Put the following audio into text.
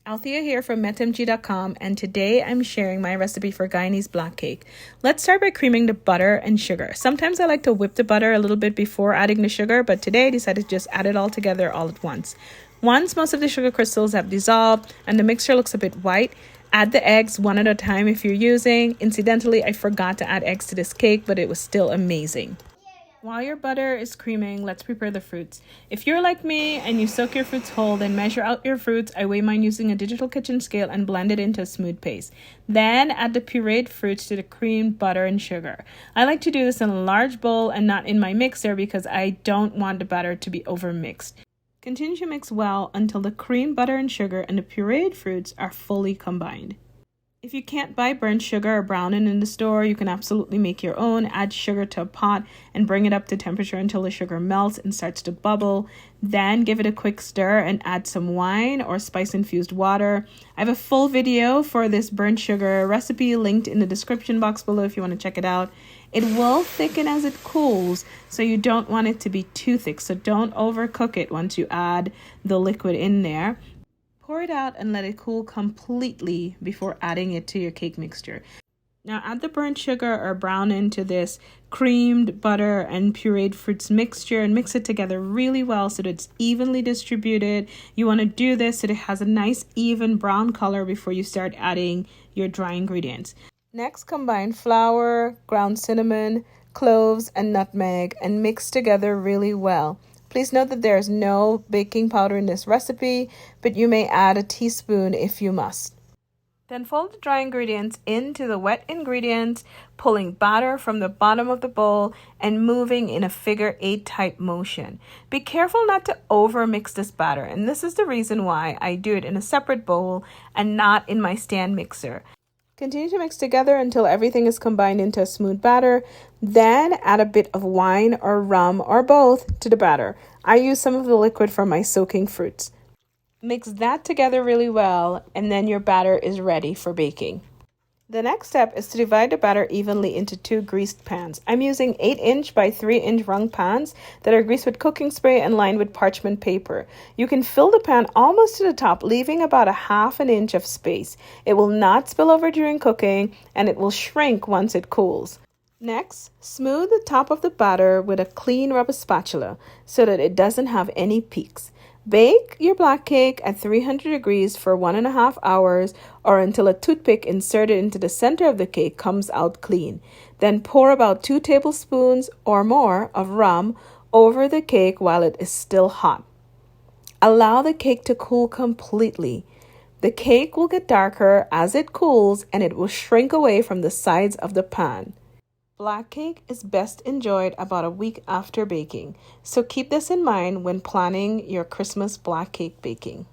Althea here from metmg.com, and today I'm sharing my recipe for Guyanese Black Cake. Let's start by creaming the butter and sugar. Sometimes I like to whip the butter a little bit before adding the sugar, but today I decided to just add it all together all at once. Once most of the sugar crystals have dissolved and the mixture looks a bit white, add the eggs one at a time if you're using. Incidentally, I forgot to add eggs to this cake, but it was still amazing. While your butter is creaming, let's prepare the fruits. If you're like me and you soak your fruits whole, then measure out your fruits. I weigh mine using a digital kitchen scale and blend it into a smooth paste. Then add the pureed fruits to the cream, butter, and sugar. I like to do this in a large bowl and not in my mixer because I don't want the batter to be overmixed. Continue to mix well until the cream, butter, and sugar and the pureed fruits are fully combined. If you can't buy burnt sugar or browning in the store, you can absolutely make your own. Add sugar to a pot and bring it up to temperature until the sugar melts and starts to bubble. Then give it a quick stir and add some wine or spice-infused water. I have a full video for this burnt sugar recipe linked in the description box below if you want to check it out. It will thicken as it cools, so you don't want it to be too thick. So don't overcook it once you add the liquid in there. Pour it out and let it cool completely before adding it to your cake mixture. Now add the burnt sugar or browning to this creamed butter and pureed fruits mixture and mix it together really well so that it's evenly distributed. You want to do this so that it has a nice even brown color before you start adding your dry ingredients. Next, combine flour, ground cinnamon, cloves, and nutmeg and mix together really well. Please note that there is no baking powder in this recipe, but you may add a teaspoon if you must. Then fold the dry ingredients into the wet ingredients, pulling batter from the bottom of the bowl and moving in a figure 8 type motion. Be careful not to overmix this batter, and this is the reason why I do it in a separate bowl and not in my stand mixer. Continue to mix together until everything is combined into a smooth batter. Then add a bit of wine or rum or both to the batter. I use some of the liquid from my soaking fruits. Mix that together really well, and then your batter is ready for baking. The next step is to divide the batter evenly into 2 greased pans. I'm using 8-inch by 3-inch rung pans that are greased with cooking spray and lined with parchment paper. You can fill the pan almost to the top, leaving about a 1/2 inch of space. It will not spill over during cooking, and it will shrink once it cools. Next, smooth the top of the batter with a clean rubber spatula so that it doesn't have any peaks. Bake your black cake at 300 degrees for 1.5 hours or until a toothpick inserted into the center of the cake comes out clean. Then pour about 2 tablespoons or more of rum over the cake while it is still hot. Allow the cake to cool completely. The cake will get darker as it cools and it will shrink away from the sides of the pan. Black cake is best enjoyed about a week after baking, so keep this in mind when planning your Christmas black cake baking.